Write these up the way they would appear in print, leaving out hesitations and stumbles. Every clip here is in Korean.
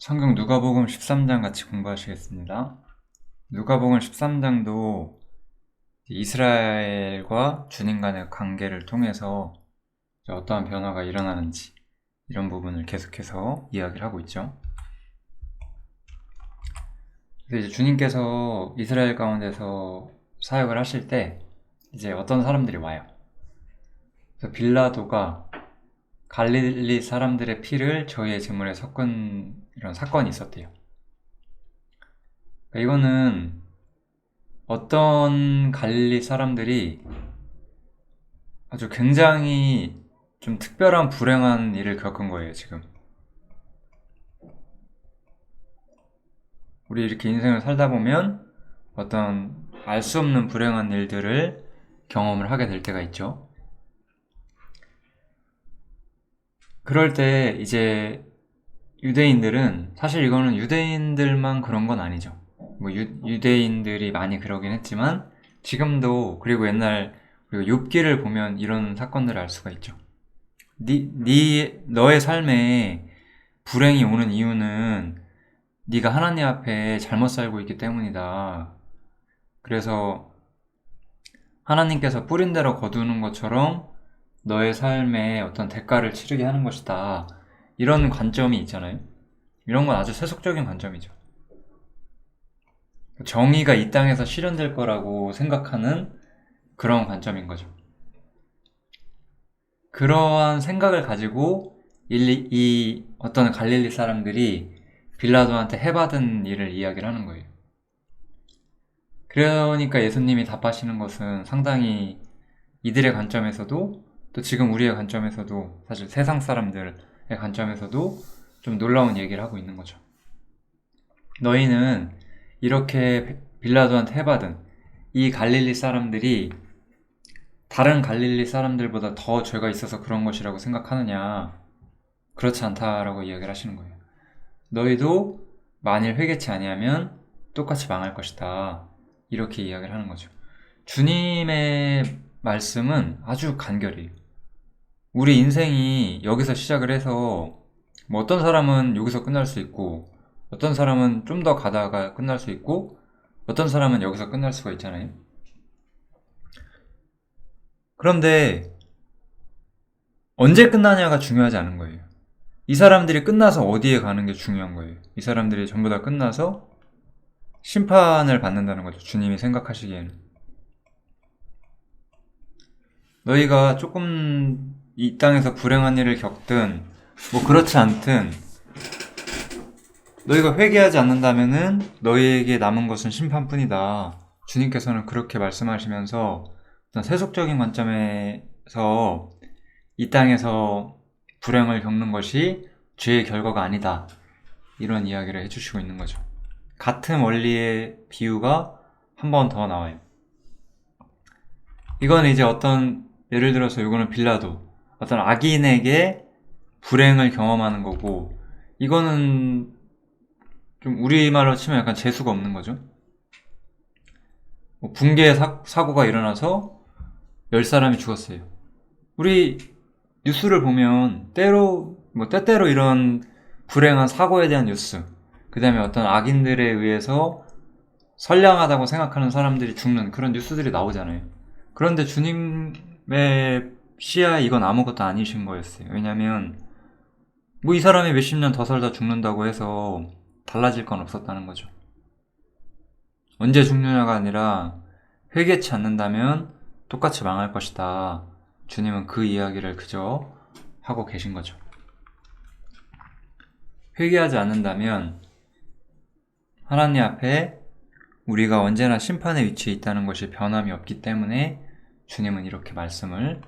성경 누가복음 13장 같이 공부하시겠습니다. 누가복음 13장도 이스라엘과 주님 간의 관계를 통해서 어떠한 변화가 일어나는지 이런 부분을 계속해서 이야기를 하고 있죠. 그래서 이제 주님께서 이스라엘 가운데서 사역을 하실 때 이제 어떤 사람들이 와요. 그래서 빌라도가 갈릴리 사람들의 피를 저희의 제물에 섞은 이런 사건이 있었대요. 그러니까 이거는 어떤 갈릴리 사람들이 아주 굉장히 좀 특별한 불행한 일을 겪은 거예요, 지금. 우리 이렇게 인생을 살다 보면 어떤 알 수 없는 불행한 일들을 경험을 하게 될 때가 있죠. 그럴 때 이제 유대인들은 사실 이거는 유대인들만 그런 건 아니죠. 뭐 유대인들이 많이 그러긴 했지만 지금도 그리고 옛날 그리고 욥기를 보면 이런 사건들을 알 수가 있죠. 너의 삶에 불행이 오는 이유는 네가 하나님 앞에 잘못 살고 있기 때문이다. 그래서 하나님께서 뿌린 대로 거두는 것처럼 너의 삶에 어떤 대가를 치르게 하는 것이다. 이런 관점이 있잖아요. 이런 건 아주 세속적인 관점이죠. 정의가 이 땅에서 실현될 거라고 생각하는 그런 관점인 거죠. 그러한 생각을 가지고 이 어떤 갈릴리 사람들이 빌라도한테 해받은 일을 이야기를 하는 거예요. 그러니까 예수님이 답하시는 것은 상당히 이들의 관점에서도 또 지금 우리의 관점에서도 사실 세상 사람들의 관점에서도 좀 놀라운 얘기를 하고 있는 거죠. 너희는 이렇게 빌라도한테 해받은 이 갈릴리 사람들이 다른 갈릴리 사람들보다 더 죄가 있어서 그런 것이라고 생각하느냐? 그렇지 않다라고 이야기를 하시는 거예요. 너희도 만일 회개치 아니하면 똑같이 망할 것이다. 이렇게 이야기를 하는 거죠. 주님의 말씀은 아주 간결해요. 우리 인생이 여기서 시작을 해서 뭐 어떤 사람은 여기서 끝날 수 있고 어떤 사람은 좀 더 가다가 끝날 수 있고 어떤 사람은 여기서 끝날 수가 있잖아요. 그런데 언제 끝나냐가 중요하지 않은 거예요. 이 사람들이 끝나서 어디에 가는 게 중요한 거예요. 이 사람들이 전부 다 끝나서 심판을 받는다는 거죠. 주님이 생각하시기에는. 너희가 조금 이 땅에서 불행한 일을 겪든 뭐 그렇지 않든 너희가 회개하지 않는다면은 너희에게 남은 것은 심판뿐이다. 주님께서는 그렇게 말씀하시면서 어떤 세속적인 관점에서 이 땅에서 불행을 겪는 것이 죄의 결과가 아니다. 이런 이야기를 해주시고 있는 거죠. 같은 원리의 비유가 한 번 더 나와요. 이건 이제 어떤 예를 들어서 이거는 빌라도 어떤 악인에게 불행을 경험하는 거고 이거는 좀 우리말로 치면 약간 재수가 없는 거죠. 뭐 붕괴 사고가 일어나서 10사람이 죽었어요. 우리 뉴스를 보면 때때로 이런 불행한 사고에 대한 뉴스, 그 다음에 어떤 악인들에 의해서 선량하다고 생각하는 사람들이 죽는 그런 뉴스들이 나오잖아요. 그런데 주님의 시야에 이건 아무것도 아니신 거였어요. 왜냐면 뭐 이 사람이 몇십 년 더 살다 죽는다고 해서 달라질 건 없었다는 거죠. 언제 죽느냐가 아니라 회개치 않는다면 똑같이 망할 것이다. 주님은 그 이야기를 그저 하고 계신 거죠. 회개하지 않는다면 하나님 앞에 우리가 언제나 심판의 위치에 있다는 것이 변함이 없기 때문에 주님은 이렇게 말씀을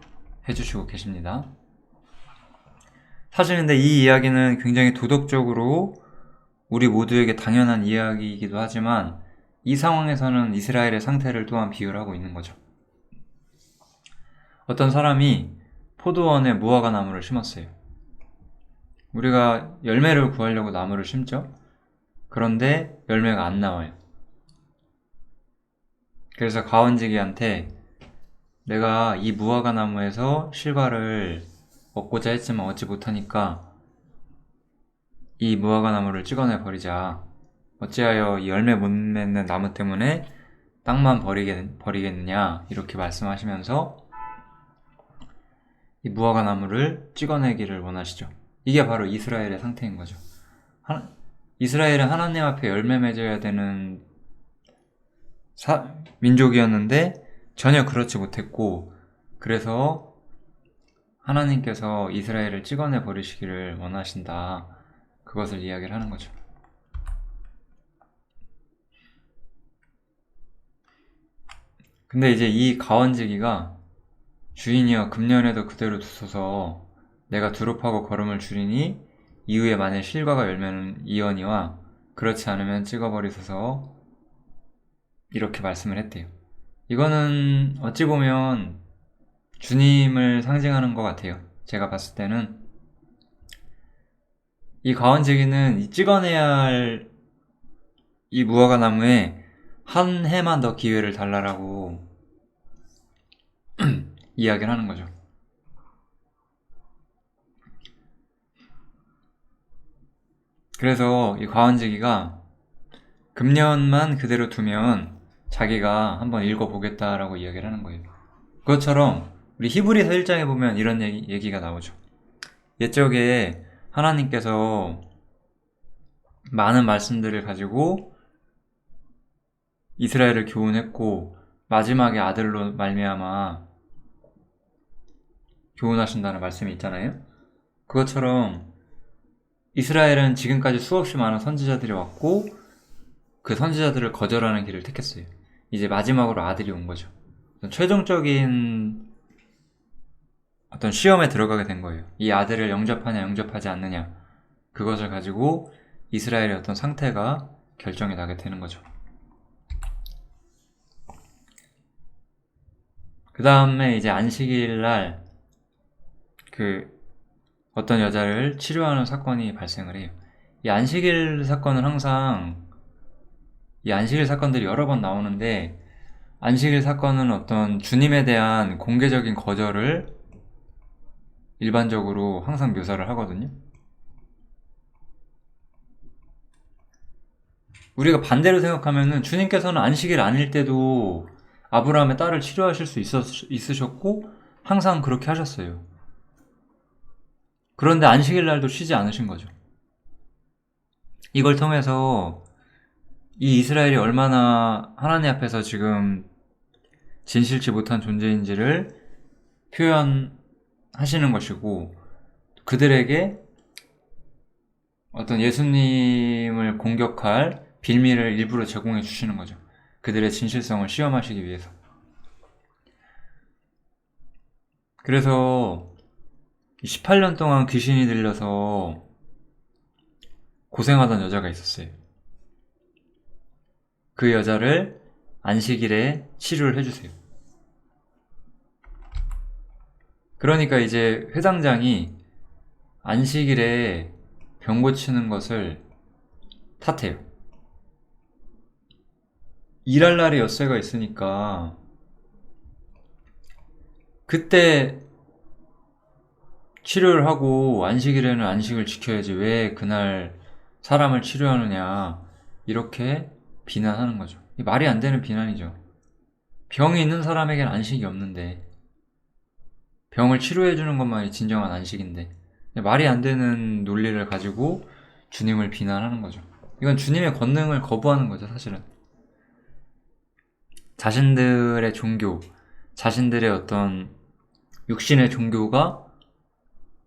해주시고 계십니다. 사실 근데 이 이야기는 굉장히 도덕적으로 우리 모두에게 당연한 이야기이기도 하지만 이 상황에서는 이스라엘의 상태를 또한 비유를 하고 있는 거죠. 어떤 사람이 포도원에 무화과 나무를 심었어요. 우리가 열매를 구하려고 나무를 심죠? 그런데 열매가 안 나와요. 그래서 가원지기한테 내가 이 무화과 나무에서 실과를 얻고자 했지만 얻지 못하니까 이 무화과 나무를 찍어내 버리자. 어찌하여 이 열매 못 맺는 나무 때문에 땅만 버리겠느냐 이렇게 말씀하시면서 이 무화과 나무를 찍어내기를 원하시죠. 이게 바로 이스라엘의 상태인 거죠. 이스라엘은 하나님 앞에 열매 맺어야 되는 민족이었는데 전혀 그렇지 못했고, 그래서 하나님께서 이스라엘을 찍어내 버리시기를 원하신다. 그것을 이야기를 하는 거죠. 근데 이제 이 가원지기가 주인이여 금년에도 그대로 두소서, 내가 두릅하고 거름을 줄이니 이후에 만일 실과가 열면은 이언이와 그렇지 않으면 찍어버리소서, 이렇게 말씀을 했대요. 이거는 어찌 보면 주님을 상징하는 것 같아요. 제가 봤을 때는 이 가원지기는 이 찍어내야 할 이 무화과 나무에 한 해만 더 기회를 달라라고 이야기를 하는 거죠. 그래서 이 가원지기가 금년만 그대로 두면 자기가 한번 읽어보겠다라고 이야기를 하는 거예요. 그것처럼 우리 히브리서 1장에 보면 이런 얘기가 나오죠. 옛적에 하나님께서 많은 말씀들을 가지고 이스라엘을 교훈했고 마지막에 아들로 말미암아 교훈하신다는 말씀이 있잖아요. 그것처럼 이스라엘은 지금까지 수없이 많은 선지자들이 왔고 그 선지자들을 거절하는 길을 택했어요. 이제 마지막으로 아들이 온 거죠. 최종적인 어떤 시험에 들어가게 된 거예요. 이 아들을 영접하냐 영접하지 않느냐, 그것을 가지고 이스라엘의 어떤 상태가 결정이 나게 되는 거죠. 그 다음에 이제 안식일 날 어떤 여자를 치료하는 사건이 발생을 해요. 이 안식일 사건은 항상 이 안식일 사건들이 여러 번 나오는데, 안식일 사건은 어떤 주님에 대한 공개적인 거절을 일반적으로 항상 묘사를 하거든요. 우리가 반대로 생각하면은 주님께서는 안식일 아닐 때도 아브라함의 딸을 치료하실 수 있으셨고 항상 그렇게 하셨어요. 그런데 안식일 날도 쉬지 않으신 거죠. 이걸 통해서 이 이스라엘이 얼마나 하나님 앞에서 지금 진실치 못한 존재인지를 표현하시는 것이고, 그들에게 어떤 예수님을 공격할 빌미를 일부러 제공해 주시는 거죠. 그들의 진실성을 시험하시기 위해서. 그래서 18년 동안 귀신이 들려서 고생하던 여자가 있었어요. 그 여자를 안식일에 치료를 해주세요. 그러니까 이제 회당장이 안식일에 병 고치는 것을 탓해요. 일할 날에 엿새가 있으니까 그때 치료를 하고 안식일에는 안식을 지켜야지 왜 그날 사람을 치료하느냐, 이렇게 비난하는 거죠. 말이 안 되는 비난이죠. 병이 있는 사람에겐 안식이 없는데, 병을 치료해주는 것만이 진정한 안식인데, 말이 안 되는 논리를 가지고 주님을 비난하는 거죠. 이건 주님의 권능을 거부하는 거죠, 사실은. 자신들의 종교, 자신들의 어떤 육신의 종교가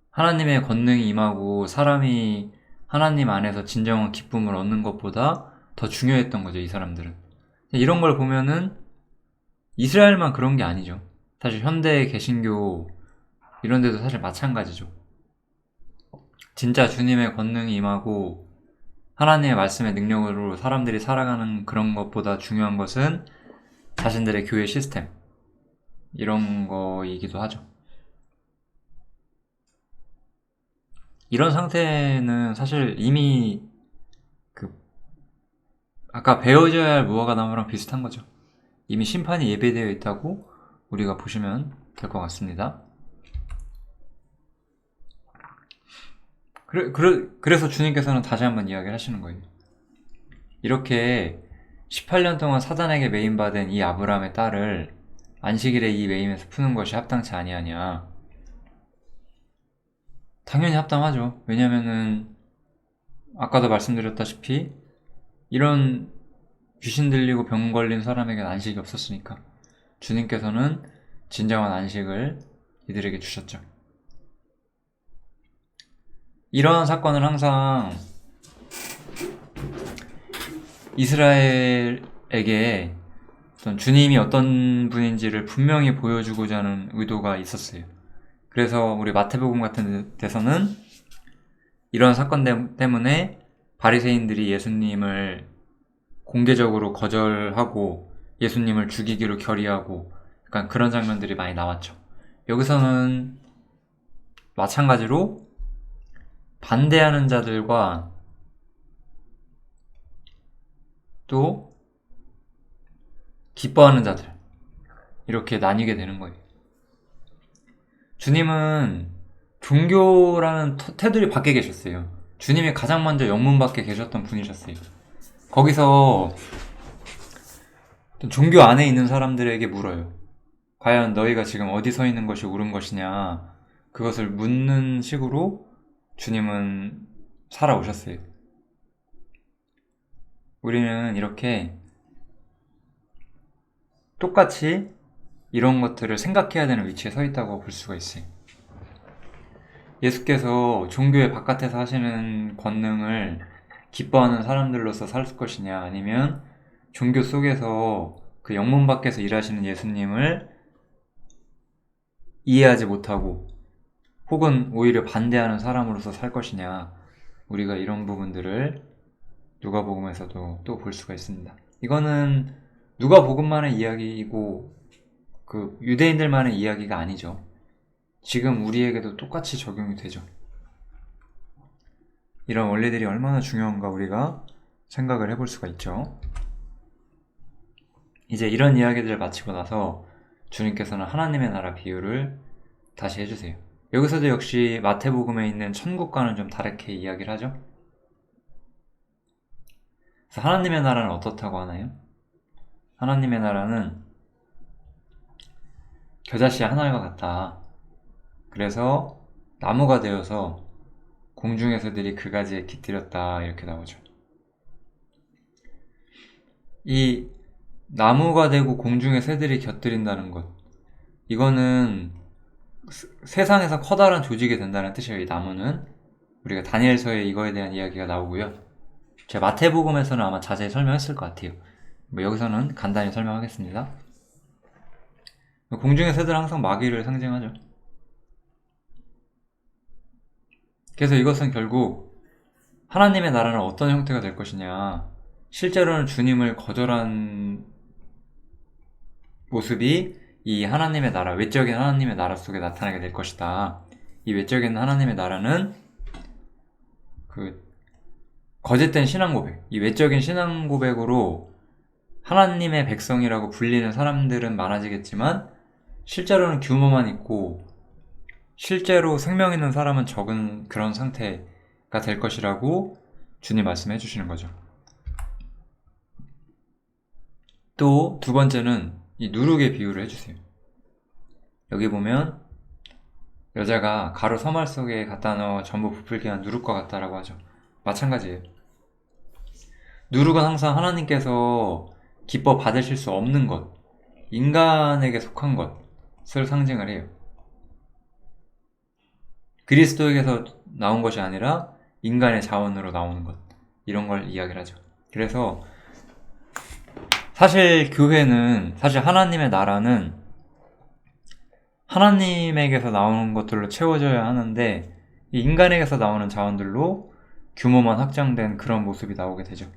하나님의 권능이 임하고 사람이 하나님 안에서 진정한 기쁨을 얻는 것보다 더 중요했던 거죠, 이 사람들은. 이런 걸 보면은 이스라엘만 그런 게 아니죠. 사실 현대 개신교 이런 데도 사실 마찬가지죠. 진짜 주님의 권능이 임하고 하나님의 말씀의 능력으로 사람들이 살아가는 그런 것보다 중요한 것은 자신들의 교회 시스템, 이런 거이기도 하죠. 이런 상태는 사실 이미 아까 베어져야 할 무화과 나무랑 비슷한 거죠. 이미 심판이 예배되어 있다고 우리가 보시면 될 것 같습니다. 그래서 주님께서는 다시 한번 이야기를 하시는 거예요. 이렇게 18년 동안 사단에게 매임받은 이 아브라함의 딸을 안식일에 이 매임에서 푸는 것이 합당치 아니하냐. 당연히 합당하죠. 왜냐면은 아까도 말씀드렸다시피 이런 귀신 들리고 병 걸린 사람에게는 안식이 없었으니까 주님께서는 진정한 안식을 이들에게 주셨죠. 이러한 사건을 항상 이스라엘에게 주님이 어떤 분인지를 분명히 보여주고자 하는 의도가 있었어요. 그래서 우리 마태복음 같은 데서는 이런 사건 때문에 바리새인들이 예수님을 공개적으로 거절하고 예수님을 죽이기로 결의하고 약간 그런 장면들이 많이 나왔죠. 여기서는 마찬가지로 반대하는 자들과 또 기뻐하는 자들 이렇게 나뉘게 되는 거예요. 주님은 종교라는 테두리 밖에 계셨어요. 주님이 가장 먼저 영문 밖에 계셨던 분이셨어요. 거기서 종교 안에 있는 사람들에게 물어요. 과연 너희가 지금 어디 서 있는 것이 옳은 것이냐. 그것을 묻는 식으로 주님은 살아오셨어요. 우리는 이렇게 똑같이 이런 것들을 생각해야 되는 위치에 서 있다고 볼 수가 있어요. 예수께서 종교의 바깥에서 하시는 권능을 기뻐하는 사람들로서 살 것이냐, 아니면 종교 속에서 그 영문 밖에서 일하시는 예수님을 이해하지 못하고 혹은 오히려 반대하는 사람으로서 살 것이냐, 우리가 이런 부분들을 누가복음에서도 또 볼 수가 있습니다. 이거는 누가복음만의 이야기이고 그 유대인들만의 이야기가 아니죠. 지금 우리에게도 똑같이 적용이 되죠. 이런 원리들이 얼마나 중요한가 우리가 생각을 해볼 수가 있죠. 이제 이런 이야기들을 마치고 나서 주님께서는 하나님의 나라 비유를 다시 해주세요. 여기서도 역시 마태복음에 있는 천국과는 좀 다르게 이야기를 하죠. 그래서 하나님의 나라는 어떻다고 하나요? 하나님의 나라는 겨자씨 하나가 같다. 그래서 나무가 되어서 공중의 새들이 그 가지에 깃들였다, 이렇게 나오죠. 이 나무가 되고 공중의 새들이 곁들인다는 것, 이거는 세상에서 커다란 조직이 된다는 뜻이에요. 이 나무는 우리가 다니엘서에 이거에 대한 이야기가 나오고요. 제가 마태복음에서는 아마 자세히 설명했을 것 같아요. 여기서는 간단히 설명하겠습니다. 공중의 새들은 항상 마귀를 상징하죠. 그래서 이것은 결국 하나님의 나라는 어떤 형태가 될 것이냐, 실제로는 주님을 거절한 모습이 이 하나님의 나라, 외적인 하나님의 나라 속에 나타나게 될 것이다. 이 외적인 하나님의 나라는 그 거짓된 신앙 고백, 이 외적인 신앙 고백으로 하나님의 백성이라고 불리는 사람들은 많아지겠지만 실제로는 규모만 있고 실제로 생명 있는 사람은 적은 그런 상태가 될 것이라고 주님 말씀해 주시는 거죠. 또 두 번째는 이 누룩의 비유를 해주세요. 여기 보면 여자가 가루 서말 속에 갖다 넣어 전부 부풀게 한 누룩과 같다라고 하죠. 마찬가지예요. 누룩은 항상 하나님께서 기뻐 받으실 수 없는 것, 인간에게 속한 것을 상징을 해요. 그리스도에게서 나온 것이 아니라 인간의 자원으로 나오는 것, 이런 걸 이야기를 하죠. 그래서 사실 교회는, 사실 하나님의 나라는 하나님에게서 나오는 것들로 채워져야 하는데 이 인간에게서 나오는 자원들로 규모만 확장된 그런 모습이 나오게 되죠.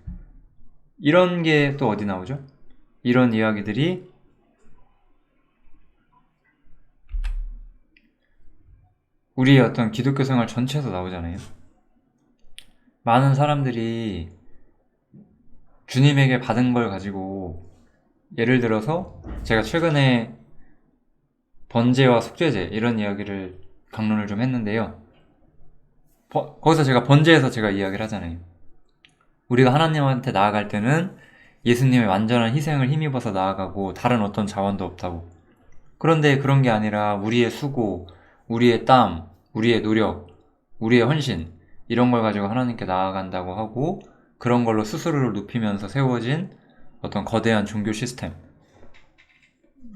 이런 게 또 어디 나오죠? 이런 이야기들이 우리의 어떤 기독교 생활 전체에서 나오잖아요. 많은 사람들이 주님에게 받은 걸 가지고, 예를 들어서 제가 최근에 번제와 속죄제 이런 이야기를 강론을 좀 했는데요. 거기서 제가 번제에서 제가 이야기를 하잖아요. 우리가 하나님한테 나아갈 때는 예수님의 완전한 희생을 힘입어서 나아가고 다른 어떤 자원도 없다고. 그런데 그런 게 아니라 우리의 수고, 우리의 땀, 우리의 노력, 우리의 헌신 이런 걸 가지고 하나님께 나아간다고 하고 그런 걸로 스스로를 눕히면서 세워진 어떤 거대한 종교 시스템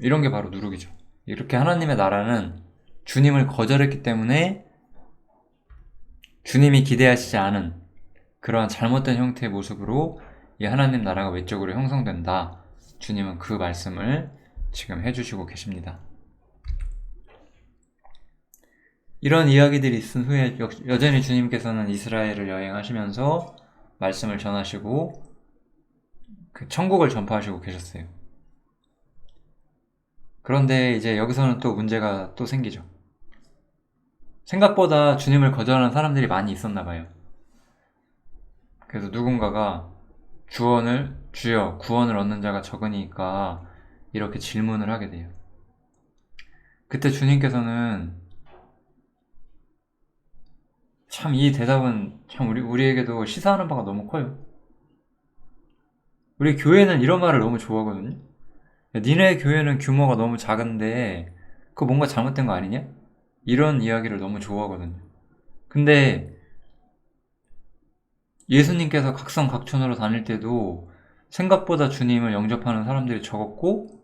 이런 게 바로 누룩이죠. 이렇게 하나님의 나라는 주님을 거절했기 때문에 주님이 기대하시지 않은 그러한 잘못된 형태의 모습으로 이 하나님 나라가 외적으로 형성된다. 주님은 그 말씀을 지금 해주시고 계십니다. 이런 이야기들이 있은 후에 여전히 주님께서는 이스라엘을 여행하시면서 말씀을 전하시고 그 천국을 전파하시고 계셨어요. 그런데 이제 여기서는 또 문제가 또 생기죠. 생각보다 주님을 거절하는 사람들이 많이 있었나 봐요. 그래서 누군가가 주여 구원을 얻는 자가 적으니까 이렇게 질문을 하게 돼요. 그때 주님께서는 참 이 대답은 참 우리에게도 시사하는 바가 너무 커요. 우리 교회는 이런 말을 너무 좋아하거든요. 니네 교회는 규모가 너무 작은데 그거 뭔가 잘못된 거 아니냐? 이런 이야기를 너무 좋아하거든요. 근데 예수님께서 각성각촌으로 다닐 때도 생각보다 주님을 영접하는 사람들이 적었고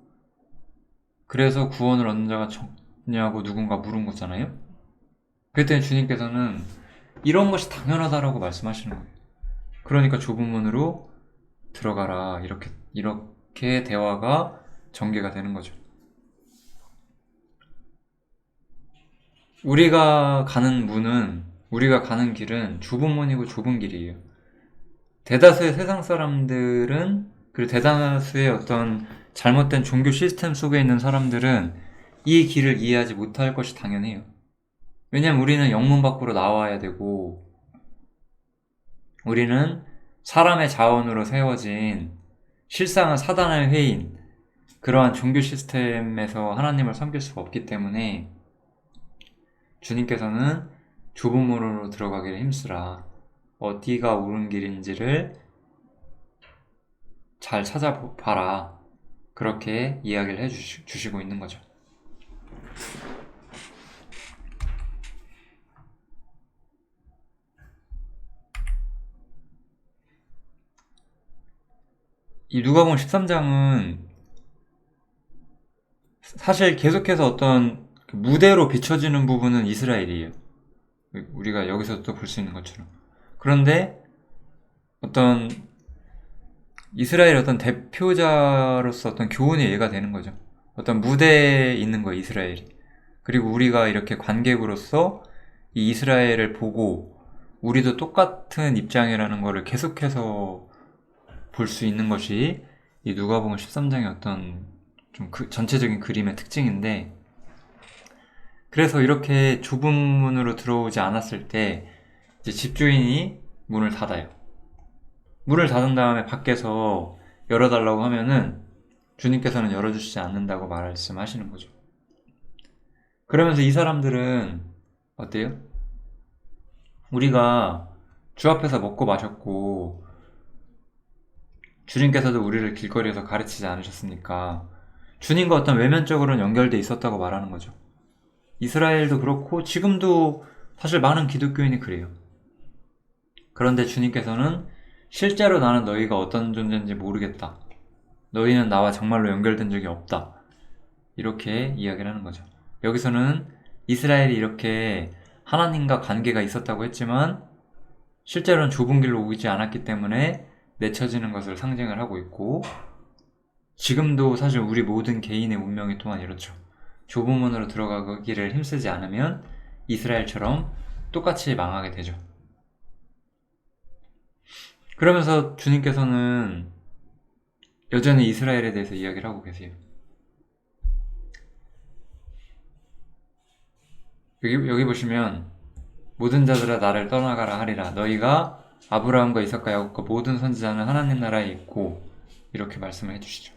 그래서 구원을 얻는 자가 적냐고 누군가 물은 거잖아요. 그때 주님께서는 이런 것이 당연하다라고 말씀하시는 거예요. 그러니까 좁은 문으로 들어가라. 이렇게 대화가 전개가 되는 거죠. 우리가 가는 길은 좁은 문이고 좁은 길이에요. 대다수의 세상 사람들은, 그리고 대다수의 어떤 잘못된 종교 시스템 속에 있는 사람들은 이 길을 이해하지 못할 것이 당연해요. 왜냐면 우리는 영문 밖으로 나와야 되고, 우리는 사람의 자원으로 세워진 실상은 사단의 회인, 그러한 종교 시스템에서 하나님을 섬길 수가 없기 때문에 주님께서는 좁은 문으로 들어가기를 힘쓰라. 어디가 옳은 길인지를 잘 찾아봐라. 그렇게 이야기를 해주시고 있는 거죠. 이 누가복음 13장은 사실 계속해서 어떤 무대로 비춰지는 부분은 이스라엘이에요. 우리가 여기서 또 볼 수 있는 것처럼. 그런데 어떤 이스라엘 어떤 대표자로서 어떤 교훈의 예가 되는 거죠. 어떤 무대에 있는 거예요, 이스라엘이. 그리고 우리가 이렇게 관객으로서 이 이스라엘을 보고 우리도 똑같은 입장이라는 거를 계속해서 볼 수 있는 것이 이 누가복음 13장의 어떤 좀 전체적인 그림의 특징인데, 그래서 이렇게 좁은 문으로 들어오지 않았을 때 이제 집주인이 문을 닫아요. 문을 닫은 다음에 밖에서 열어달라고 하면은 주님께서는 열어주시지 않는다고 말씀하시는 거죠. 그러면서 이 사람들은 어때요? 우리가 주 앞에서 먹고 마셨고 주님께서도 우리를 길거리에서 가르치지 않으셨습니까? 주님과 어떤 외면적으로는 연결돼 있었다고 말하는 거죠. 이스라엘도 그렇고 지금도 사실 많은 기독교인이 그래요. 그런데 주님께서는 실제로 나는 너희가 어떤 존재인지 모르겠다. 너희는 나와 정말로 연결된 적이 없다. 이렇게 이야기를 하는 거죠. 여기서는 이스라엘이 이렇게 하나님과 관계가 있었다고 했지만 실제로는 좁은 길로 오지 않았기 때문에 내쳐지는 것을 상징을 하고 있고, 지금도 사실 우리 모든 개인의 운명이 또한 이렇죠. 좁은 문으로 들어가기를 힘쓰지 않으면 이스라엘처럼 똑같이 망하게 되죠. 그러면서 주님께서는 여전히 이스라엘에 대해서 이야기를 하고 계세요. 여기 보시면 모든 자들아 나를 떠나가라 하리라. 너희가 아브라함과 이삭과 야곱과 모든 선지자는 하나님 나라에 있고, 이렇게 말씀을 해주시죠.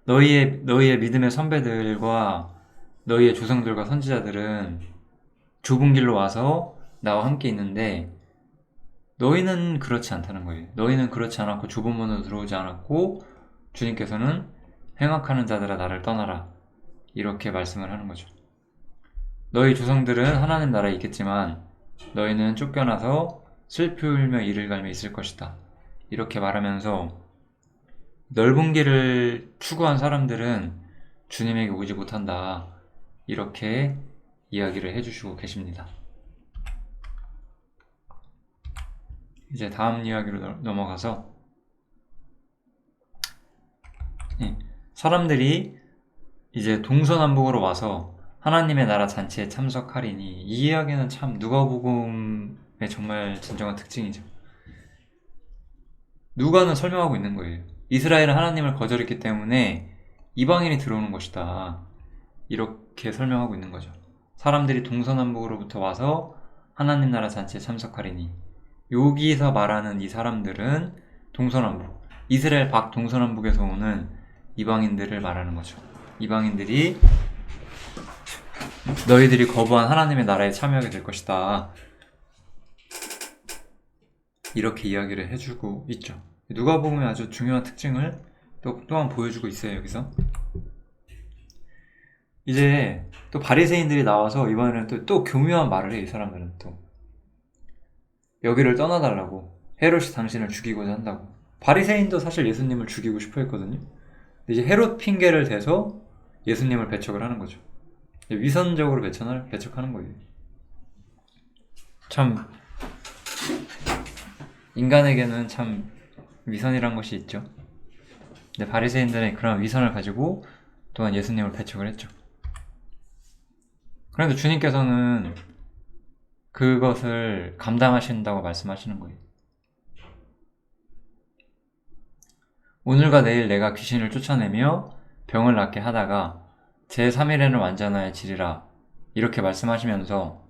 너희의 믿음의 선배들과 너희의 조상들과 선지자들은 좁은 길로 와서 나와 함께 있는데 너희는 그렇지 않다는 거예요. 너희는 그렇지 않았고 좁은 문으로 들어오지 않았고 주님께서는 행악하는 자들아 나를 떠나라 이렇게 말씀을 하는 거죠. 너희 조상들은 하나님 나라에 있겠지만 너희는 쫓겨나서 슬피 울며 이를 갈며 있을 것이다. 이렇게 말하면서 넓은 길을 추구한 사람들은 주님에게 오지 못한다. 이렇게 이야기를 해주시고 계십니다. 이제 다음 이야기로 넘어가서 사람들이 이제 동서남북으로 와서 하나님의 나라 잔치에 참석하리니 이 이야기는 참 누가복음의 정말 진정한 특징이죠. 누가는 설명하고 있는 거예요. 이스라엘은 하나님을 거절했기 때문에 이방인이 들어오는 것이다. 이렇게 설명하고 있는 거죠. 사람들이 동서남북으로부터 와서 하나님 나라 잔치에 참석하리니 여기서 말하는 이 사람들은 동서남북, 이스라엘 밖 동서남북에서 오는 이방인들을 말하는 거죠. 이방인들이 너희들이 거부한 하나님의 나라에 참여하게 될 것이다. 이렇게 이야기를 해주고 있죠. 누가복음의 아주 중요한 특징을 또한 보여주고 있어요. 여기서 이제 또 바리새인들이 나와서 이번에는 또 교묘한 말을 해. 이 사람들은 또 여기를 떠나달라고, 헤롯이 당신을 죽이고자 한다고. 바리새인도 사실 예수님을 죽이고 싶어 했거든요. 근데 이제 헤롯 핑계를 대서 예수님을 배척을 하는 거죠. 위선적으로 배척하는 거예요. 참 인간에게는 참 위선이란 것이 있죠. 근데 바리새인들은 그런 위선을 가지고 또한 예수님을 배척을 했죠. 그런데 주님께서는 그것을 감당하신다고 말씀하시는 거예요. 오늘과 내일 내가 귀신을 쫓아내며 병을 낫게 하다가 제3일에는 완전하여지리라 이렇게 말씀하시면서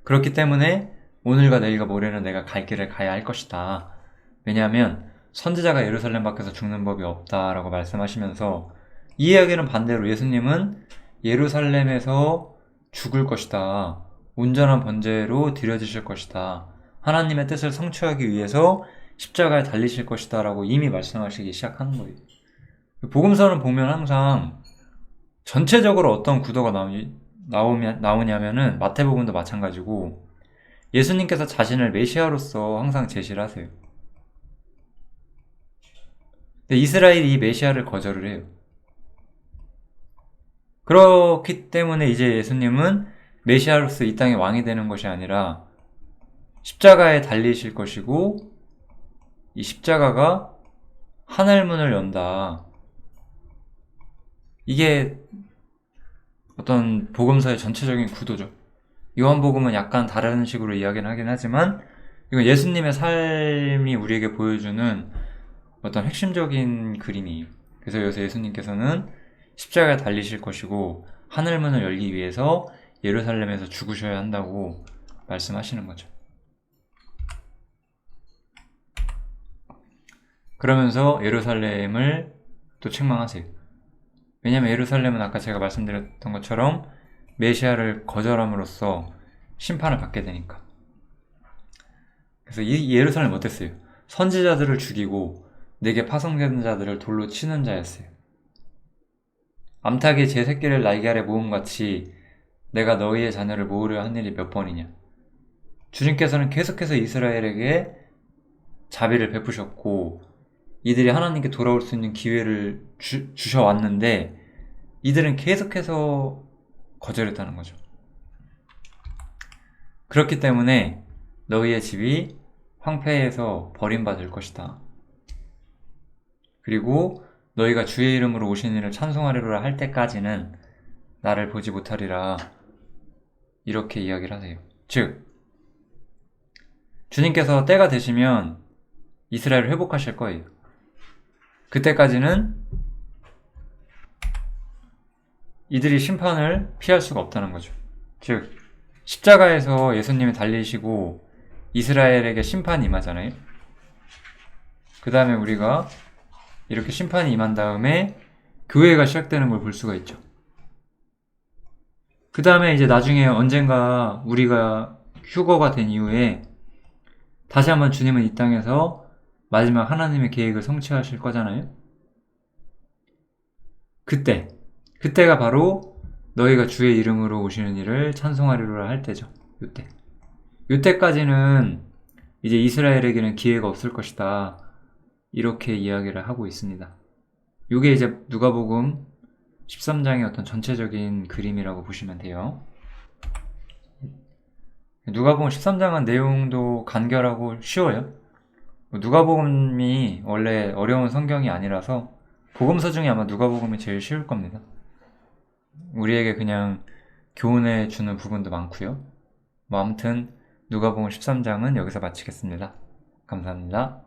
그렇기 때문에 오늘과 내일과 모레는 내가 갈 길을 가야 할 것이다. 왜냐하면 선지자가 예루살렘 밖에서 죽는 법이 없다라고 말씀하시면서 이 이야기는 반대로 예수님은 예루살렘에서 죽을 것이다. 온전한 번제로 드려지실 것이다. 하나님의 뜻을 성취하기 위해서 십자가에 달리실 것이다 라고 이미 말씀하시기 시작하는 거예요. 복음서는 보면 항상 전체적으로 어떤 구도가 나오냐면은 마태복음도 마찬가지고 예수님께서 자신을 메시아로서 항상 제시를 하세요. 근데 이스라엘이 이 메시아를 거절을 해요. 그렇기 때문에 이제 예수님은 메시아로서 이 땅의 왕이 되는 것이 아니라 십자가에 달리실 것이고 이 십자가가 하늘문을 연다. 이게 어떤 복음서의 전체적인 구도죠. 요한복음은 약간 다른 식으로 이야기는 하긴 하지만 이건 예수님의 삶이 우리에게 보여주는 어떤 핵심적인 그림이에요. 그래서 여기서 예수님께서는 십자가에 달리실 것이고 하늘문을 열기 위해서 예루살렘에서 죽으셔야 한다고 말씀하시는 거죠. 그러면서 예루살렘을 또 책망하세요. 왜냐하면 예루살렘은 아까 제가 말씀드렸던 것처럼 메시아를 거절함으로써 심판을 받게 되니까. 그래서 이 예루살렘은 어땠어요? 선지자들을 죽이고 내게 파송된 자들을 돌로 치는 자였어요. 암탉이 제 새끼를 날개 아래 모음같이 내가 너희의 자녀를 모으려 한 일이 몇 번이냐. 주님께서는 계속해서 이스라엘에게 자비를 베푸셨고 이들이 하나님께 돌아올 수 있는 기회를 주셔왔는데 이들은 계속해서 거절했다는 거죠. 그렇기 때문에 너희의 집이 황폐해서 버림받을 것이다. 그리고 너희가 주의 이름으로 오신 이를 찬송하리라 할 때까지는 나를 보지 못하리라. 이렇게 이야기를 하세요. 즉 주님께서 때가 되시면 이스라엘을 회복하실 거예요. 그때까지는 이들이 심판을 피할 수가 없다는 거죠. 즉 십자가에서 예수님이 달리시고 이스라엘에게 심판이 임하잖아요. 그 다음에 우리가 이렇게 심판이 임한 다음에 교회가 시작되는 걸 볼 수가 있죠. 그 다음에 이제 나중에 언젠가 우리가 휴거가 된 이후에 다시 한번 주님은 이 땅에서 마지막 하나님의 계획을 성취하실 거잖아요. 그때가 바로 너희가 주의 이름으로 오시는 일을 찬송하리로라 할 때죠. 요때까지는 이제 이스라엘에게는 기회가 없을 것이다. 이렇게 이야기를 하고 있습니다. 이게 이제 누가복음 13장의 어떤 전체적인 그림이라고 보시면 돼요. 누가복음 13장은 내용도 간결하고 쉬워요. 누가복음이 원래 어려운 성경이 아니라서 복음서 중에 아마 누가복음이 제일 쉬울 겁니다. 우리에게 그냥 교훈해 주는 부분도 많고요. 아무튼 누가복음 13장은 여기서 마치겠습니다. 감사합니다.